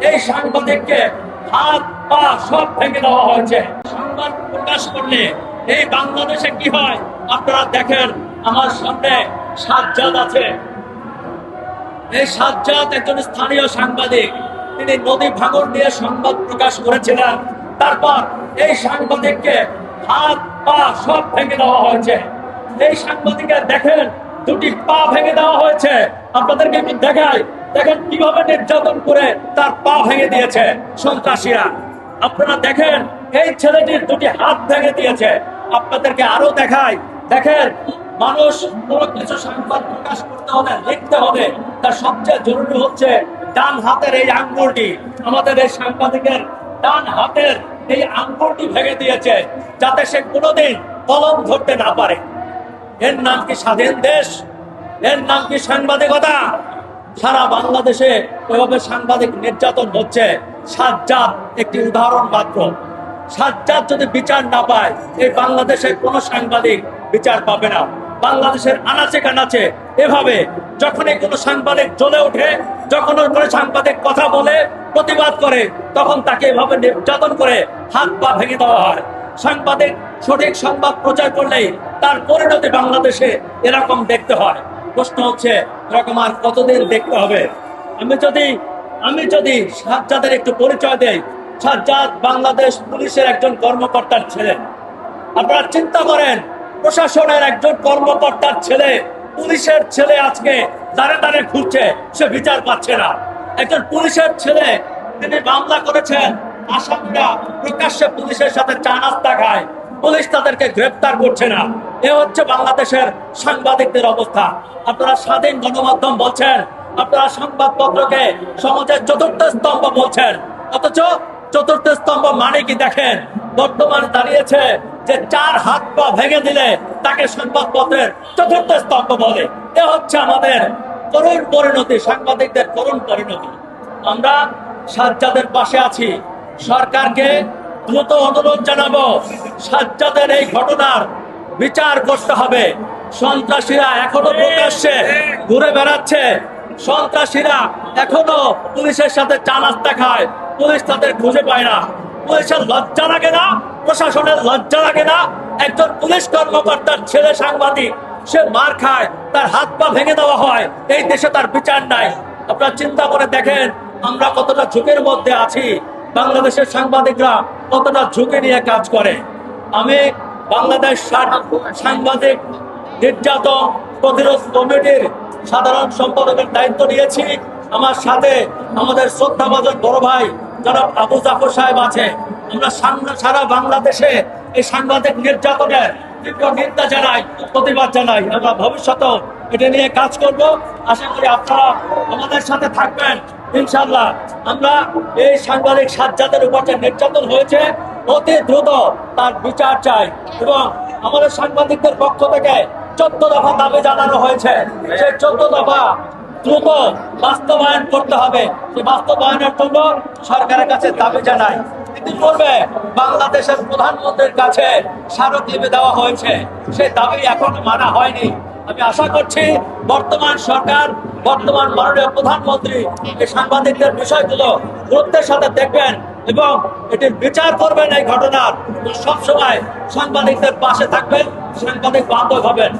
এই সাংবাদিককে হাত পা সব ভেঙে দেওয়া হয়েছে। সংবাদ প্রকাশ করলে এই বাংলাদেশে কি হয় আপনারা দেখেন। আমার সামনে সাজ্জাদ আছে। এই সাজ্জাদ একজন স্থানীয় সাংবাদিক। তিনি নদী ভাঙন নিয়ে সংবাদ প্রকাশ করেছিলেন। তারপর এই সাংবাদিককে হাত পা সব ভেঙে দেওয়া হয়েছে। এই সাংবাদিকের দেখেন দুটি পা ভেঙে দেওয়া হয়েছে। আপনাদেরকে একটু দেখাই, দেখেন কিভাবে নির্যাতন করে তার পা ভেঙে দিয়েছে সন্ত্রাসীরা। আপনারা দেখেন এই ছেলেটির দুটি হাত ভেঙে দিয়েছে। আপনাদেরকে আরো দেখাই, দেখেন মানুষ কোনো কিছু সংবাদ প্রকাশ করতে হলে লিখতে হবে, তার সবচেয়ে জরুরি হচ্ছে ডান হাতের এই আঙ্গুলটি। আমাদের এই সাংবাদিকের ডান হাতের এই আঙ্গুলটি ভেঙে দিয়েছে যাতে সে কোনোদিন কলম ধরতে না পারে। এর নাম কি স্বাধীন দেশ? এর নাম কি সাংবাদিকতা? সারা বাংলাদেশে এভাবে সাংবাদিক নির্যাতন হচ্ছে। সাজ্জাদ একটি উদাহরণ মাত্র। সাজ্জাদ যদি বিচার না পায় এই বাংলাদেশে কোনো সাংবাদিক বিচার পাবে না। বাংলাদেশের আনাচে কানাচে এভাবে যখনই কোনো সাংবাদিক জ্বলে ওঠে, যখন কোনো সাংবাদিক কথা বলে প্রতিবাদ করে, তখন তাকে এভাবে নির্যাতন করে হাত পা ভেঙে দেওয়া হয়। সাংবাদিক সঠিক সংবাদ প্রচার করলেই তার পরিণতি বাংলাদেশে এরকম দেখতে হয়। প্রশ্ন হচ্ছে এরকম আর কতদিন দেখতে হবে? আমি যদি সাজ্জাদের একটু পরিচয় দেই। সাজ্জাদ বাংলাদেশ পুলিশের একজন কর্মকর্তার ছেলে। আপনারা চিন্তা করেন, প্রশাসনের একজন কর্মকর্তার ছেলে, পুলিশের ছেলে আজকে দাঁড়ে দাঁড়ে ঘুরছে, সে বিচার পাচ্ছে না। একজন পুলিশের ছেলে, তিনি মামলা করেছেন, আসামিরা প্রকাশ্যে পুলিশের সাথে চা নাস্তা খায়, পুলিশ তাদেরকে গ্রেফতার করছে না। এ হচ্ছে বাংলাদেশের সাংবাদিকদের অবস্থা। আপনারা স্বাধীন গণমাধ্যম বলছেন, আপনারা সংবাদপত্রকে সমাজের চতুর্থ স্তম্ভ বলছেন, অথচ চতুর্থ স্তম্ভ মানে কি দেখেন বর্তমানে দাঁড়িয়েছে যে চার হাত পা ভেঙে দিলে তাকে সংবাদপত্রের চতুর্থ স্তম্ভ বলে। এ হচ্ছে আমাদের করুণ পরিণতি, সাংবাদিকদের করুণ পরিণতি। আমরা সাজ্জাদের পাশে আছি। সরকারকে দ্রুত অনুরোধ জানাবো, সাজ্জাদের এই ঘটনার বিচার করতে হবে। সন্ত্রাসীরা এখনো প্রকাশ্যে ঘুরে বেড়াচ্ছে। সন্ত্রাসীরা এখনো পুলিশের সাথে চা নাস্তা খায়, পুলিশ তাদের খুঁজে পায় না। পুলিশের লজ্জা লাগে না? প্রশাসনের লজ্জা লাগে না? একজন পুলিশ কর্মকর্তার ছেলে সাংবাদিক, সে মার খায়, তার হাত পা ভেঙে দেওয়া হয়, এই দেশে তার বিচার নাই। আপনারা চিন্তা করে দেখেন আমরা কতটা ঝুঁকির মধ্যে আছি, বাংলাদেশের সাংবাদিকরা কতটা ঝুঁকি নিয়ে কাজ করে। আমি বাংলাদেশ সাংবাদিক নির্যাতন প্রতিরোধ কমিটির সাধারণ সম্পাদকের দায়িত্ব নিয়েছি। আমার সাথে আমাদের শ্রদ্ধাভাজন বড় ভাই জনাব আবু জাফর সাহেব আছে। আমরা সারা বাংলাদেশে এই সাংবাদিক নির্যাতনের তীব্র নিন্দা জানাই, প্রতিবাদ জানাই। আমরা ভবিষ্যতেও এটা নিয়ে কাজ করব। আশা করি আপনারা আমাদের সাথে থাকবেন ইনশাআল্লাহ। আমরা এই সাংবাদিক সাজ্জাদের উপর যে নির্যাতন হয়েছে অতি দ্রুত তার বিচার চাই এবং আমাদের সাংবাদিকদের পক্ষ থেকে 14 দফা দাবি জানানো হয়েছে। সেই 14 দফা দ্রুত বাস্তবায়ন করতে হবে। সেই বাস্তবায়নের জন্য সরকারের কাছে দাবি জানাই। ইতিপূর্বে বাংলাদেশের প্রধানমন্ত্রীর কাছে স্মারকলিপি দেওয়া হয়েছে, সেই দাবি এখনো মানা হয়নি। আমি আশা করছি বর্তমান সরকার, বর্তমান মাননীয় প্রধানমন্ত্রী এই সাংবাদিকদের বিষয়গুলো গুরুত্বের সাথে দেখবেন এবং এটির বিচার করবেন। এই ঘটনার সবসময় সাংবাদিকদের পাশে থাকবেন, সাংবাদিক বান্ধব হবেন।